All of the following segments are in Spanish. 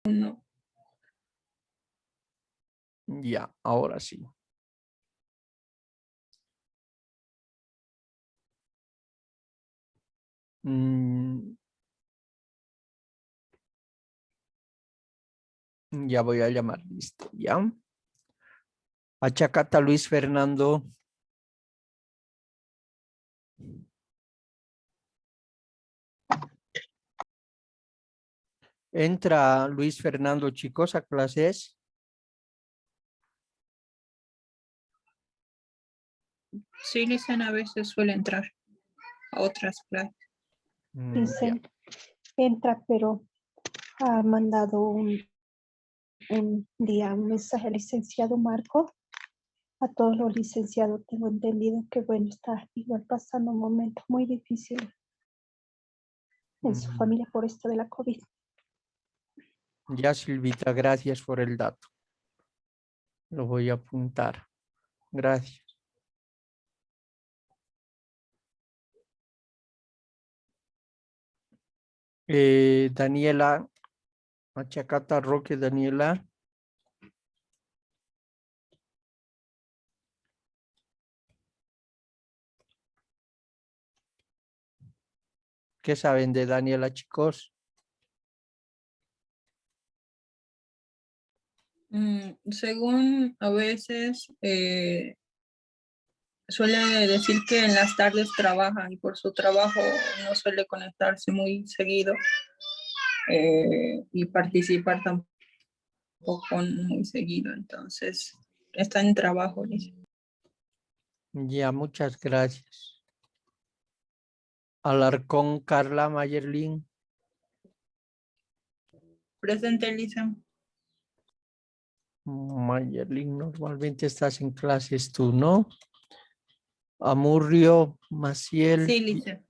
No. Ya, ahora sí. Ya voy a llamar, listo, ya. Achacata Luis Fernando. Entra Luis Fernando, chicos, a clases. Sí, dicen a veces suele entrar a otras clases. Ya. Dicen, entra, pero ha mandado un día un mensaje al licenciado Marco. A todos los licenciados tengo entendido que, bueno, está igual pasando momentos muy difíciles en su familia por esto de la COVID. Ya, Silvita, gracias por el dato. Lo voy a apuntar. Gracias. Daniela, Achacata Roque, Daniela. ¿Qué saben de Daniela, chicos? Según a veces suele decir que en las tardes trabaja y por su trabajo no suele conectarse muy seguido y participar tampoco muy seguido. Entonces, está en trabajo, dice. Ya, muchas gracias. Alarcón, Carla Mayerlin. Presente, Lisa. Mayerlin, normalmente estás en clases tú, ¿no? Amurrio, Maciel. Sí, Lisa.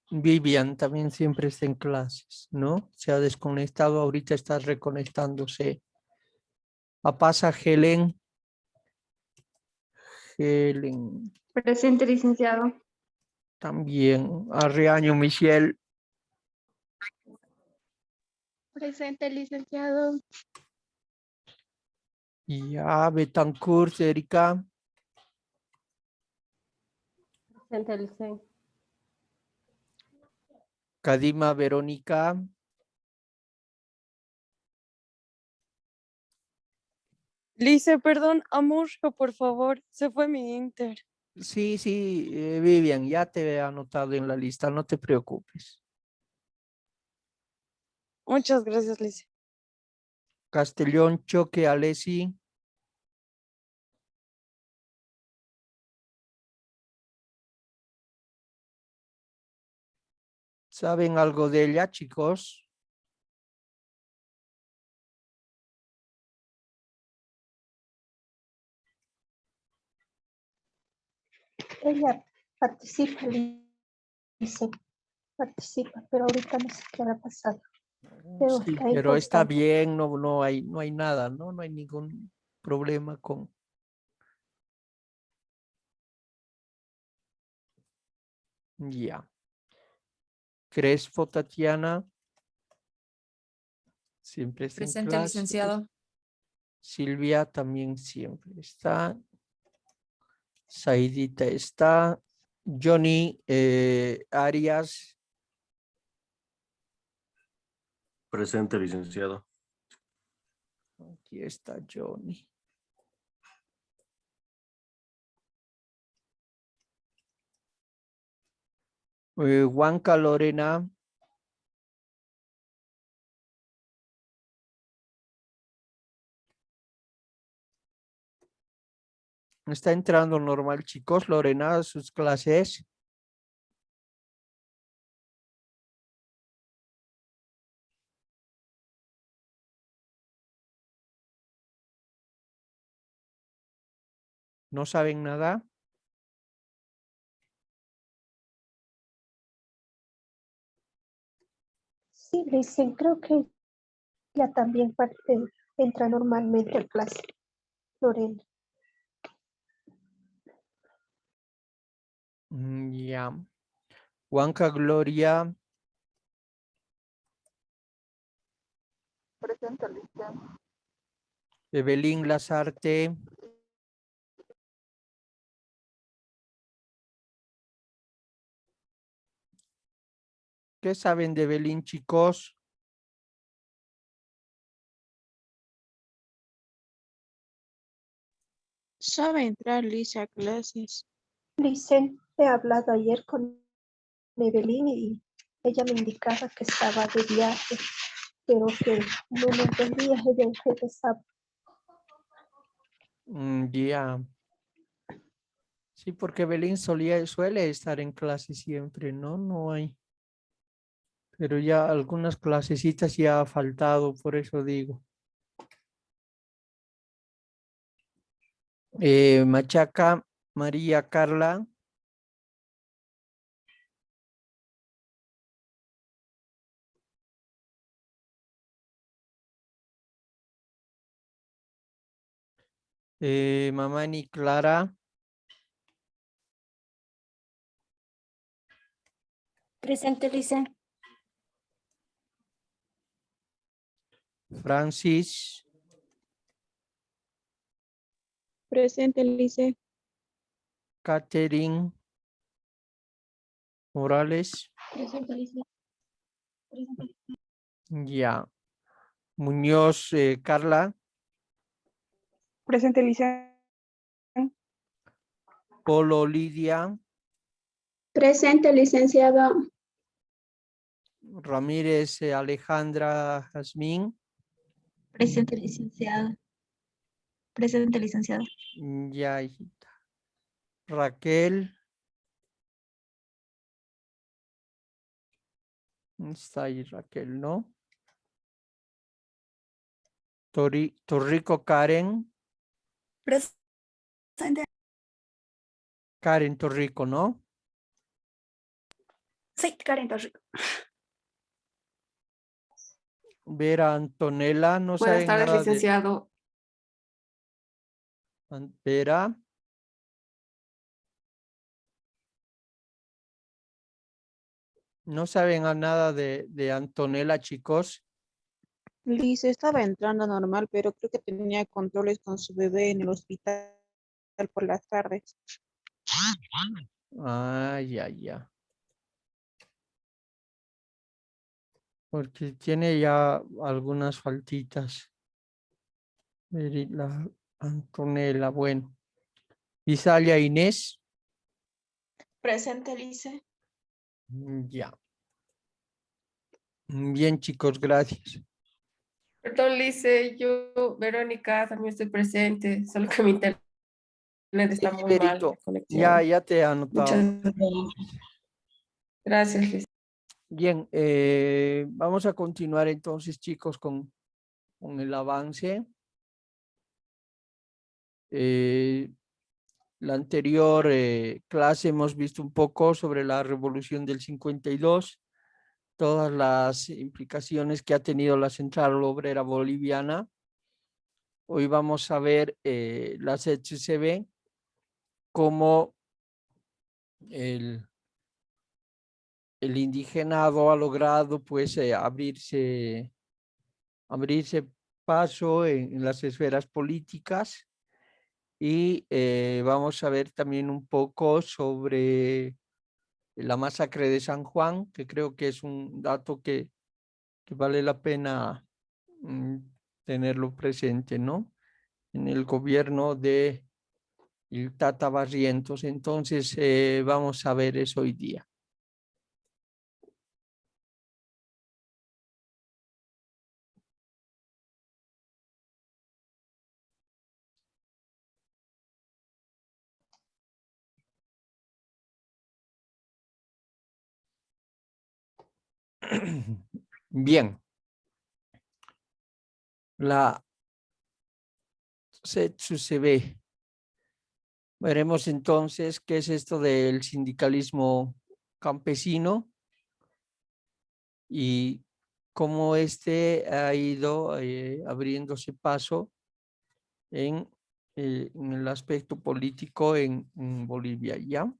Vivian también siempre está en clases, ¿no? Se ha desconectado, ahorita está reconectándose. Pasa Helen. Helen. Presente, licenciado. También. Arreaño, Michelle. Presente, licenciado. Ya, Betancourt, Erika. Presente, licenciado. Kadima, Verónica. Lice, perdón, Amurjo, por favor, se fue mi Inter. Sí, sí, Vivian, ya te he anotado en la lista, no te preocupes. Muchas gracias, Lice. Castellón, Choque, Alessi. ¿Saben algo de ella, chicos? Ella participa, dice, participa, pero ahorita no sé qué habrá pasado. Pero Sí, está ahí pero está constante. bien, no hay nada, ¿no? No hay ningún problema con... Ya. Crespo, Tatiana. Siempre está en Presente, clase. licenciado. Silvia también siempre está. Saidita está. Johnny Arias. Presente, licenciado. Aquí está Johnny. Huanca Lorena. Está entrando normal, chicos. Lorena, a sus clases. ¿No saben nada? Sí, le dicen, creo que ella también entra normalmente a clase, Lorena. Ya. Huanca Gloria. Presente, Lice. Evelyn Lazarte. ¿Qué saben de Evelyn, chicos? Sabe entrar Lisa a clases. Licen, he hablado ayer con Evelyn y ella me indicaba que estaba de viaje, pero que no me entendía, ella regresaba. Ya. Sí, porque Evelyn suele estar en clase siempre, ¿no? No hay. Pero ya algunas clasecitas ya ha faltado, por eso digo. Machaca, María Carla. Mamani Clara. Presente, Lice. Francis. Presente, Lice. Catherine Morales. Presente, Lice. Presente. Ya. Muñoz, Carla. Presente, Lice. Polo Lidia. Presente, licenciado. Ramírez, Alejandra Jazmín. Presente, licenciado. Presente, licenciado. Ya, hijita. Raquel. Está ahí Raquel, ¿no? Torrico Karen. Presente. Karen Torrico, ¿no? Sí, Karen Torrico. Vera Antonella, no Buenas saben tardes, nada de licenciado. Vera. No saben nada de Antonella, chicos. Lice estaba entrando normal, pero creo que tenía controles con su bebé en el hospital por las tardes. Ah, ya. Porque tiene ya algunas faltitas. La Antonella, bueno. Isalia Inés. Presente, Lice. Ya. Bien, chicos, gracias. Perdón, Lice, yo, Verónica, también estoy presente, solo que mi internet está muy mal, Verito, la conexión. ya te he anotado. Muchas gracias, Lice. Bien, vamos a continuar entonces, chicos, con el avance. La anterior clase hemos visto un poco sobre la revolución del 52, todas las implicaciones que ha tenido la Central Obrera Boliviana. Hoy vamos a ver la ZCB, cómo el indigenado ha logrado pues abrirse paso en las esferas políticas. Y vamos a ver también un poco sobre la masacre de San Juan, que creo que es un dato que vale la pena tenerlo presente, ¿no? En el gobierno de el Tata Barrientos. Entonces, vamos a ver eso hoy día. Bien. La ZCB. Veremos entonces qué es esto del sindicalismo campesino y cómo este ha ido abriéndose paso en el aspecto político en Bolivia, ¿ya?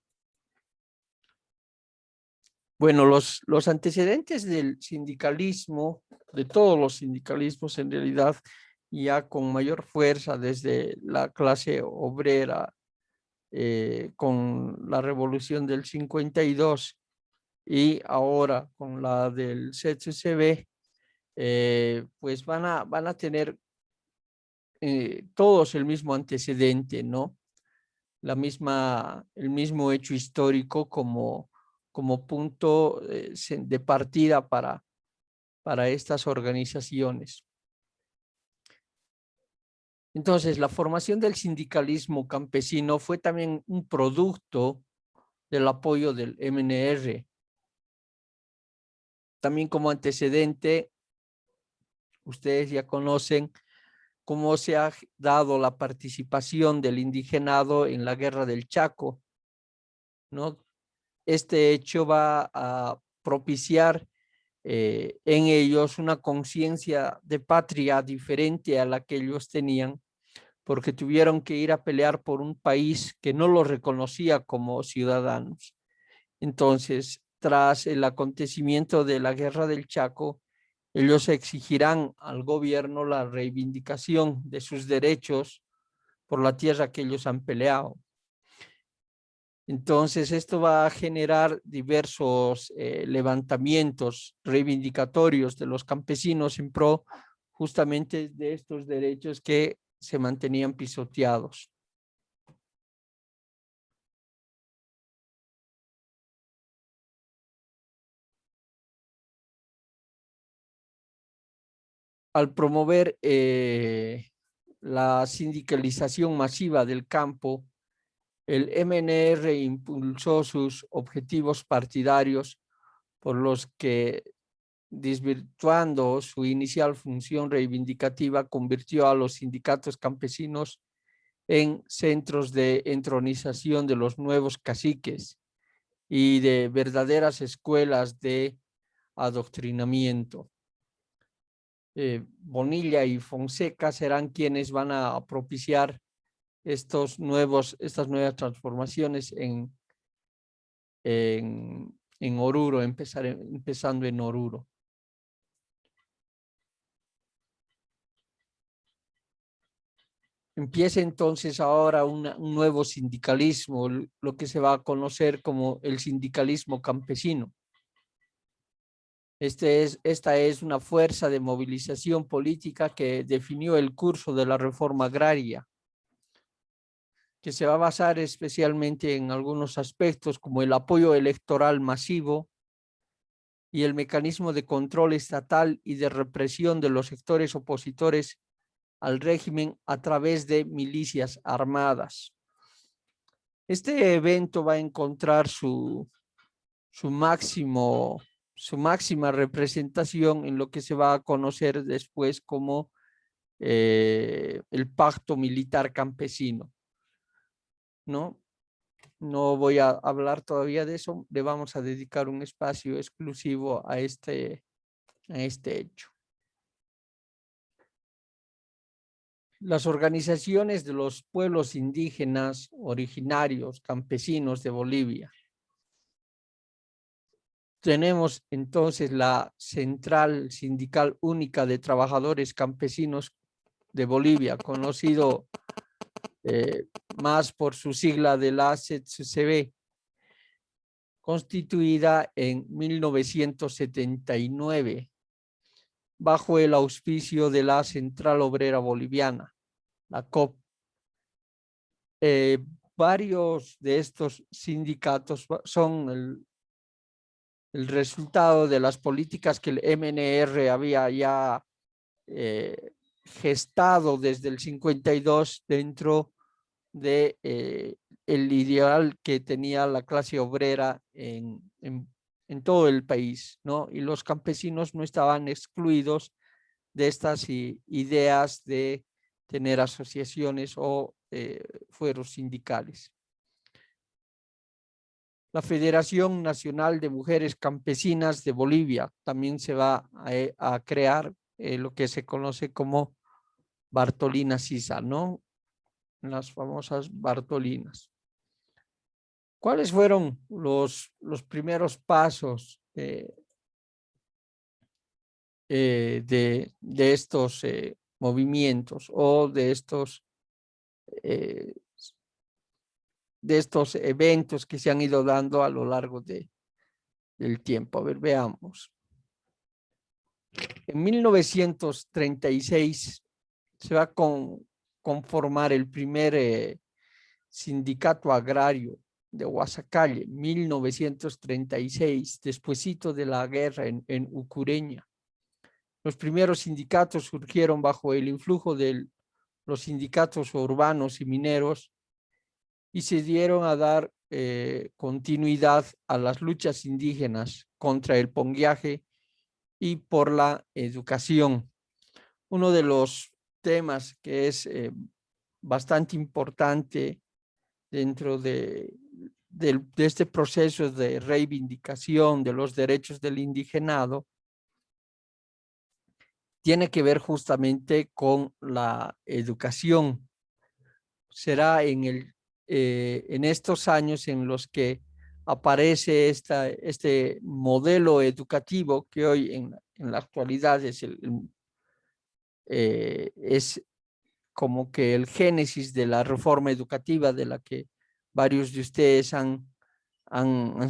Bueno, los antecedentes del sindicalismo, de todos los sindicalismos en realidad, ya con mayor fuerza desde la clase obrera, con la revolución del 52 y ahora con la del CCCB, pues van a tener todos el mismo antecedente, ¿no? El mismo hecho histórico como punto de partida para estas organizaciones. Entonces, la formación del sindicalismo campesino fue también un producto del apoyo del MNR. También como antecedente, ustedes ya conocen cómo se ha dado la participación del indigenado en la Guerra del Chaco, ¿no? Este hecho va a propiciar en ellos una conciencia de patria diferente a la que ellos tenían, porque tuvieron que ir a pelear por un país que no los reconocía como ciudadanos. Entonces, tras el acontecimiento de la Guerra del Chaco, ellos exigirán al gobierno la reivindicación de sus derechos por la tierra que ellos han peleado. Entonces, esto va a generar diversos levantamientos reivindicatorios de los campesinos en pro justamente de estos derechos que se mantenían pisoteados. Al promover la sindicalización masiva del campo, el MNR impulsó sus objetivos partidarios por los que, desvirtuando su inicial función reivindicativa, convirtió a los sindicatos campesinos en centros de entronización de los nuevos caciques y de verdaderas escuelas de adoctrinamiento. Bonilla y Fonseca serán quienes van a propiciar estas nuevas transformaciones en Oruro, empezando en Oruro. Empieza entonces ahora un nuevo sindicalismo, lo que se va a conocer como el sindicalismo campesino. Esta es una fuerza de movilización política que definió el curso de la reforma agraria, que se va a basar especialmente en algunos aspectos como el apoyo electoral masivo y el mecanismo de control estatal y de represión de los sectores opositores al régimen a través de milicias armadas. Este evento va a encontrar su máxima representación en lo que se va a conocer después como el pacto militar campesino, ¿no? No voy a hablar todavía de eso, le vamos a dedicar un espacio exclusivo a este hecho. Las organizaciones de los pueblos indígenas originarios, campesinos de Bolivia. Tenemos entonces la Central Sindical Única de Trabajadores Campesinos de Bolivia, conocido más por su sigla de la CCCB, constituida en 1979 bajo el auspicio de la Central Obrera Boliviana, la COP. Varios de estos sindicatos son el resultado de las políticas que el MNR había ya gestado desde el 52 dentro de el ideal que tenía la clase obrera en todo el país, ¿no? Y los campesinos no estaban excluidos de estas ideas de tener asociaciones o fueros sindicales. La Federación Nacional de Mujeres Campesinas de Bolivia también se va a crear lo que se conoce como Bartolina Sisa, ¿no? Las famosas Bartolinas. ¿Cuáles fueron los primeros pasos de estos movimientos o de estos eventos que se han ido dando a lo largo del tiempo? A ver, veamos. En 1936 se va a conformar el primer sindicato agrario de Guasacalle, 1936, despuesito de la guerra en Ucureña. Los primeros sindicatos surgieron bajo el influjo de los sindicatos urbanos y mineros y se dieron a dar continuidad a las luchas indígenas contra el ponguiaje y por la educación. Uno de los temas que es bastante importante dentro de este proceso de reivindicación de los derechos del indigenado tiene que ver justamente con la educación. Será en estos años en los que aparece este modelo educativo que hoy en la actualidad es como que el génesis de la reforma educativa de la que varios de ustedes han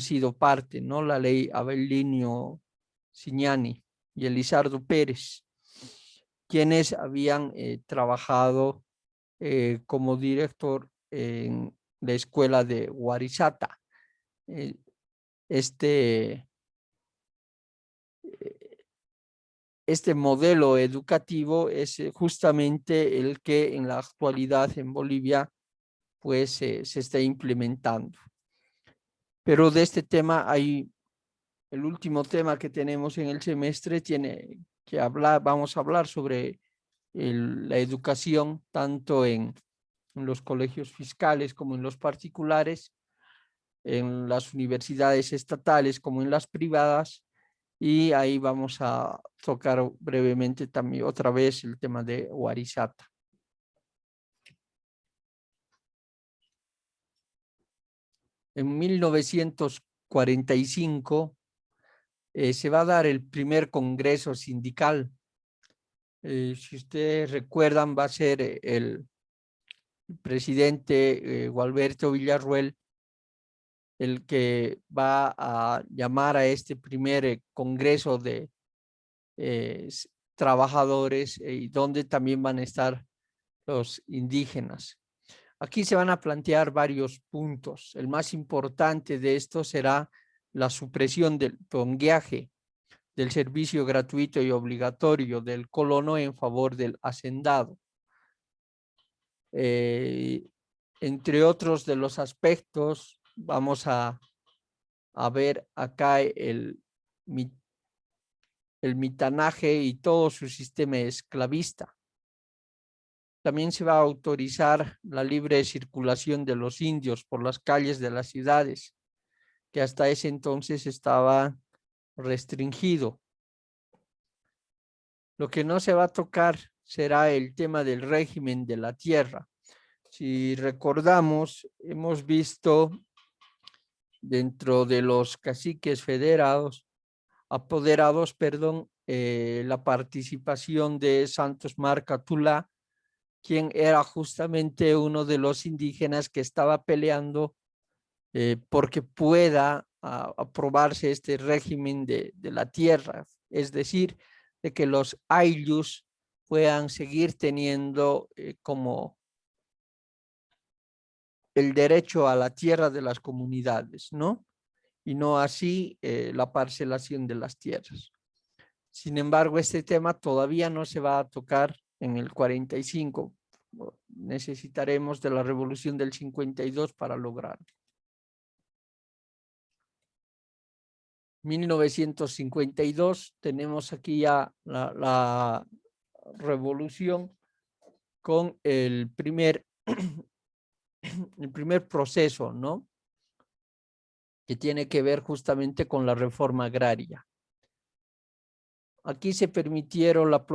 sido parte, ¿no? La ley Abelinio Signani y Elizardo Pérez, quienes habían trabajado como director en la escuela de Huarizata. Este modelo educativo es justamente el que en la actualidad en Bolivia pues se está implementando. Pero de este tema hay el último tema que tenemos en el semestre tiene que hablar, vamos a hablar sobre la educación tanto en los colegios fiscales como en los particulares, en las universidades estatales como en las privadas, y ahí vamos a tocar brevemente también otra vez el tema de Huarizata. En 1945 se va a dar el primer congreso sindical. Si ustedes recuerdan, va a ser el presidente Gualberto Villarruel el que va a llamar a este primer congreso de trabajadores y donde también van a estar los indígenas. Aquí se van a plantear varios puntos. El más importante de esto será la supresión del ponguiaje, del servicio gratuito y obligatorio del colono en favor del hacendado. Entre otros de los aspectos, vamos a ver acá el mitanaje y todo su sistema esclavista. También se va a autorizar la libre circulación de los indios por las calles de las ciudades, que hasta ese entonces estaba restringido. Lo que no se va a tocar será el tema del régimen de la tierra. Si recordamos, hemos visto dentro de los caciques apoderados, la participación de Santos Marca Tula, quien era justamente uno de los indígenas que estaba peleando porque pueda aprobarse este régimen de la tierra, es decir, de que los ayllus puedan seguir teniendo como el derecho a la tierra de las comunidades, ¿no? Y no así la parcelación de las tierras. Sin embargo, este tema todavía no se va a tocar en el 45. Necesitaremos de la revolución del 52 para lograrlo. 1952, tenemos aquí ya la revolución con el primer proceso, ¿no? Que tiene que ver justamente con la reforma agraria. Aquí se permitieron la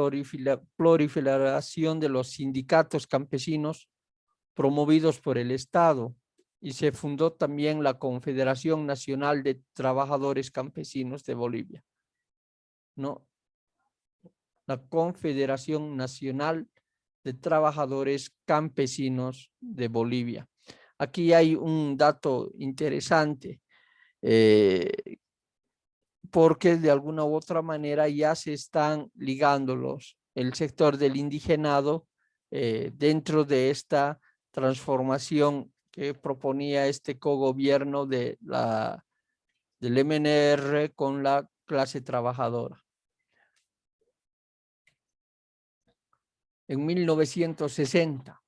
proliferación de los sindicatos campesinos promovidos por el Estado. y se fundó también la Confederación Nacional de Trabajadores Campesinos de Bolivia, ¿no? La Confederación Nacional de Trabajadores Campesinos de Bolivia. Aquí hay un dato interesante, porque de alguna u otra manera ya se están ligando el sector del indigenado dentro de esta transformación que proponía este cogobierno del MNR con la clase trabajadora. En 1960,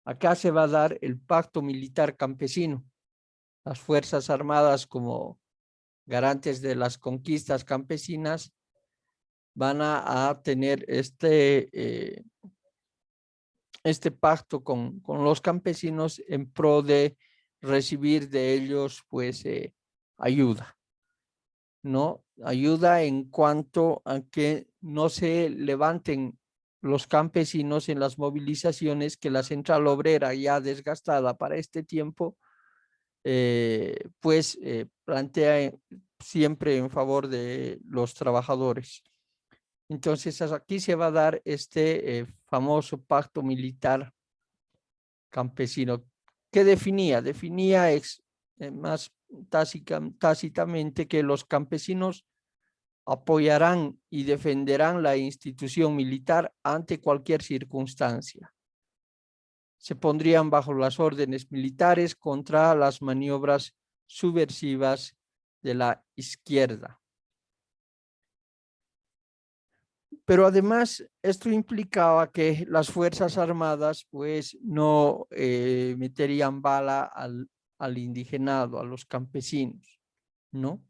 acá se va a dar el Pacto Militar Campesino. Las Fuerzas Armadas, como garantes de las conquistas campesinas, van a tener este pacto con los campesinos en pro de recibir de ellos pues ayuda, ¿no? Ayuda en cuanto a que no se levanten los campesinos en las movilizaciones que la central obrera, ya desgastada para este tiempo, plantea siempre en favor de los trabajadores. Entonces aquí se va a dar este famoso pacto militar campesino. ¿Qué definía? Definía más tácitamente que los campesinos apoyarán y defenderán la institución militar ante cualquier circunstancia. Se pondrían bajo las órdenes militares contra las maniobras subversivas de la izquierda. Pero además esto implicaba que las Fuerzas Armadas pues no meterían bala al indigenado, a los campesinos, ¿no?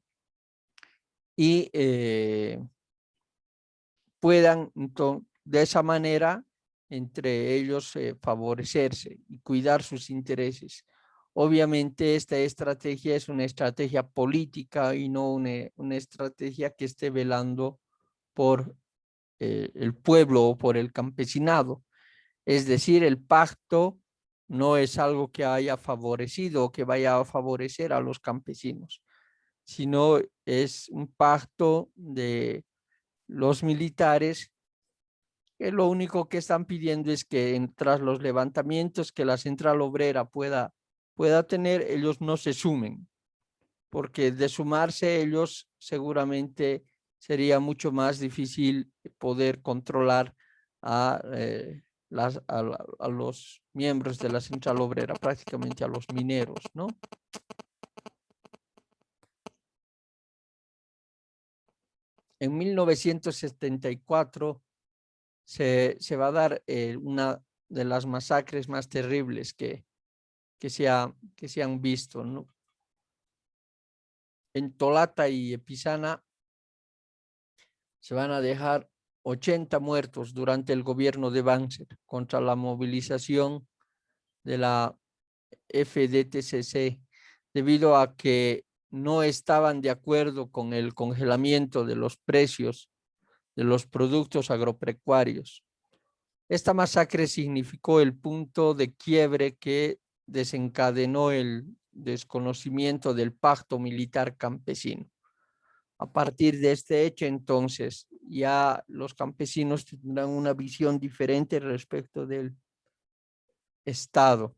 Y puedan de esa manera entre ellos favorecerse y cuidar sus intereses. Obviamente esta estrategia es una estrategia política y no una estrategia que esté velando por el pueblo o por el campesinado. Es decir, el pacto no es algo que haya favorecido o que vaya a favorecer a los campesinos, sino es un pacto de los militares que lo único que están pidiendo es que tras los levantamientos que la central obrera pueda tener, ellos no se sumen, porque de sumarse ellos seguramente sería mucho más difícil poder controlar a los miembros de la central obrera, prácticamente a los mineros, ¿no? En 1974 se va a dar una de las masacres más terribles que se han visto, ¿no? En Tolata y Epizana se van a dejar 80 muertos durante el gobierno de Banzer contra la movilización de la FDTCC, debido a que no estaban de acuerdo con el congelamiento de los precios de los productos agropecuarios. Esta masacre significó el punto de quiebre que desencadenó el desconocimiento del pacto militar campesino. A partir de este hecho, entonces, ya los campesinos tendrán una visión diferente respecto del Estado.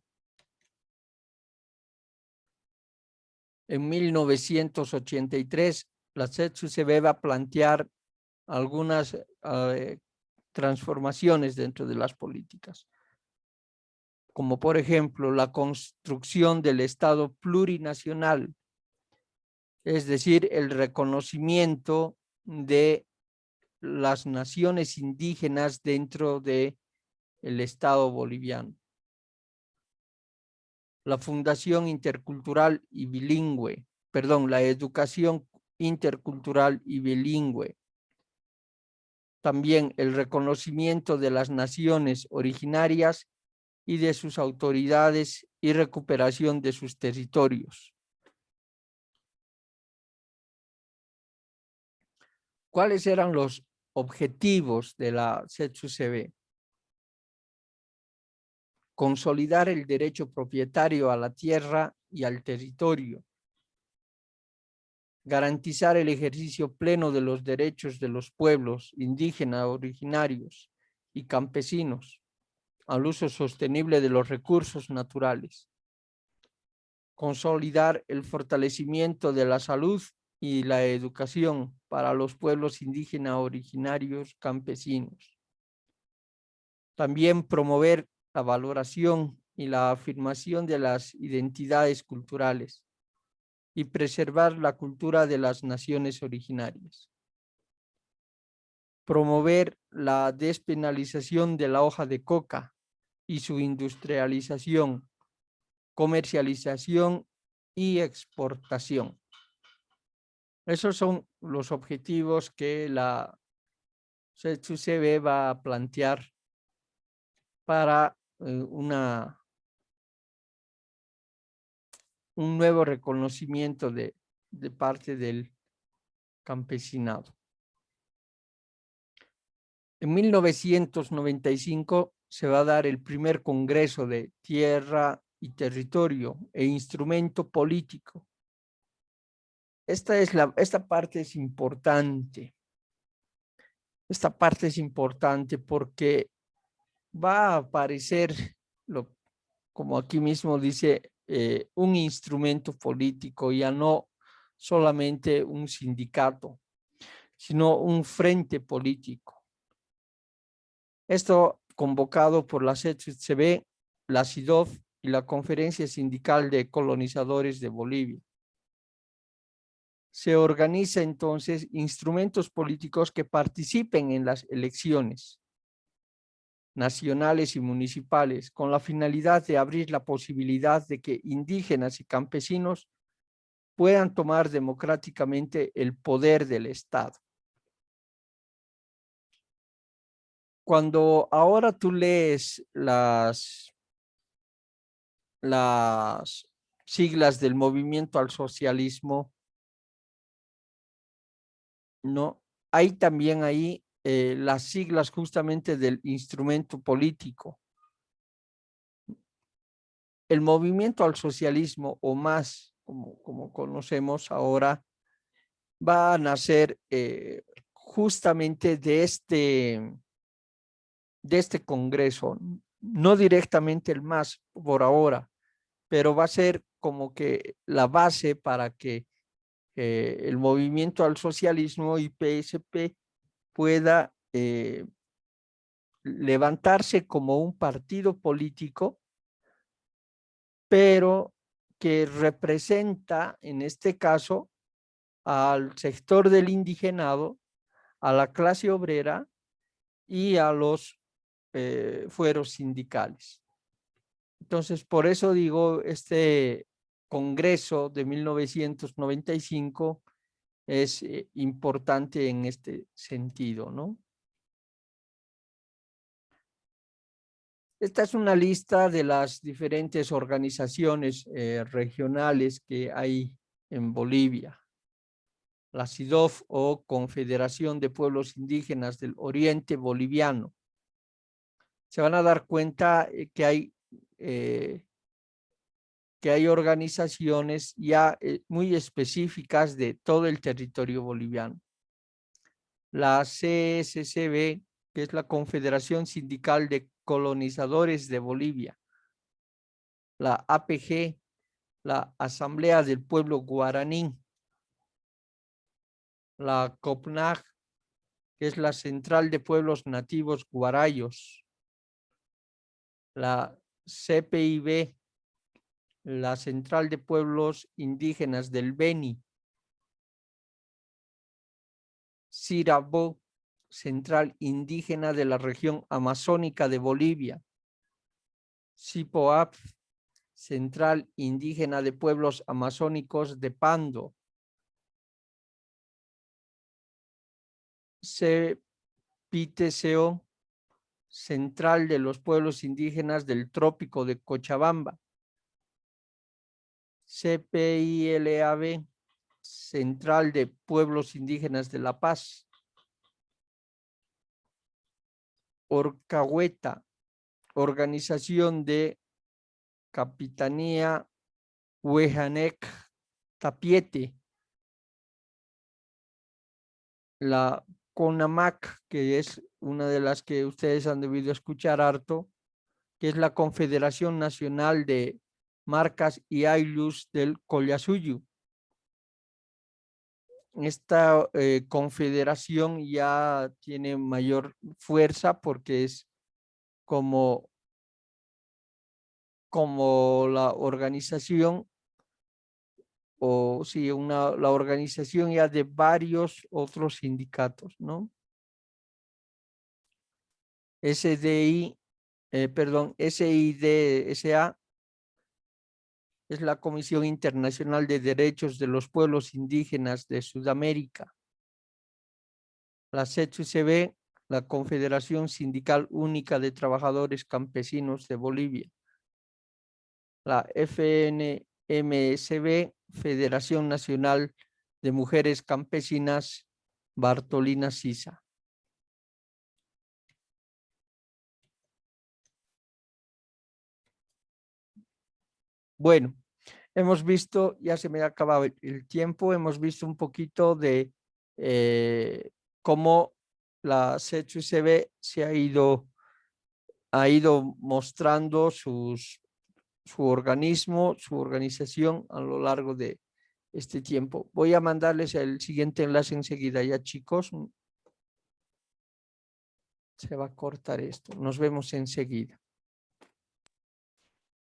En 1983, la CETSU-CB va a plantear algunas transformaciones dentro de las políticas, como por ejemplo la construcción del Estado plurinacional, es decir, el reconocimiento de las naciones indígenas dentro del Estado boliviano. La fundación intercultural y bilingüe, la educación intercultural y bilingüe. También el reconocimiento de las naciones originarias y de sus autoridades y recuperación de sus territorios. ¿Cuáles eran los objetivos de la CETSU-CB? consolidar el derecho propietario a la tierra y al territorio, garantizar el ejercicio pleno de los derechos de los pueblos indígenas, originarios y campesinos al uso sostenible de los recursos naturales, consolidar el fortalecimiento de la salud y la educación para los pueblos indígenas, originarios, campesinos. También promover la valoración y la afirmación de las identidades culturales y preservar la cultura de las naciones originarias. Promover la despenalización de la hoja de coca y su industrialización, comercialización y exportación. Esos son los objetivos que la CETUCB va a plantear para un nuevo reconocimiento de parte del campesinado. En 1995 se va a dar el primer Congreso de Tierra y Territorio e Instrumento Político. Esta parte es importante. Esta parte es importante porque va a aparecer, como aquí mismo dice, un instrumento político, ya no solamente un sindicato, sino un frente político. Esto convocado por la CETUCB, la CIDOF y la Conferencia Sindical de Colonizadores de Bolivia. Se organiza entonces instrumentos políticos que participen en las elecciones nacionales y municipales con la finalidad de abrir la posibilidad de que indígenas y campesinos puedan tomar democráticamente el poder del Estado. Cuando ahora tú lees las siglas del movimiento al socialismo, ¿no? Hay también ahí las siglas justamente del instrumento político. El movimiento al socialismo, o más, como conocemos ahora, va a nacer justamente de este Congreso, no directamente el MAS por ahora, pero va a ser como que la base para que el movimiento al socialismo y PSP pueda levantarse como un partido político, pero que representa en este caso al sector del indigenado, a la clase obrera y a los fueros sindicales. Entonces, por eso digo, este Congreso de 1995 es importante en este sentido, ¿no? Esta es una lista de las diferentes organizaciones regionales que hay en Bolivia. La CIDOF o Confederación de Pueblos Indígenas del Oriente Boliviano. Se van a dar cuenta que hay organizaciones ya muy específicas de todo el territorio boliviano. La CSCB, que es la Confederación Sindical de Colonizadores de Bolivia. La APG, la Asamblea del Pueblo Guaraní. La COPNAG, que es la Central de Pueblos Nativos Guarayos. La CPIB, la Central de Pueblos Indígenas del Beni. CIRABO, Central Indígena de la Región Amazónica de Bolivia. CIPOAP, Central Indígena de Pueblos Amazónicos de Pando. CPITCO, Central de los Pueblos Indígenas del Trópico de Cochabamba. CPILAB, Central de Pueblos Indígenas de La Paz. Orcahueta, organización de Capitanía Huejanek Tapiete, la CONAMAC, que es una de las que ustedes han debido escuchar harto, que es la Confederación Nacional de Marcas y Aylus del Collasuyu. Esta confederación ya tiene mayor fuerza porque es como la organización, o sí, la organización ya de varios otros sindicatos, ¿no? SIDSA es la Comisión Internacional de Derechos de los Pueblos Indígenas de Sudamérica. La CHCB, la Confederación Sindical Única de Trabajadores Campesinos de Bolivia. La FNMSB, Federación Nacional de Mujeres Campesinas Bartolina Sisa. Bueno, hemos visto, ya se me ha acabado el tiempo, hemos visto un poquito de cómo la CHCB ha ido mostrando su organismo, su organización a lo largo de este tiempo. Voy a mandarles el siguiente enlace enseguida, ya chicos. Se va a cortar esto. Nos vemos enseguida.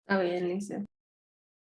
Está bien, Lice.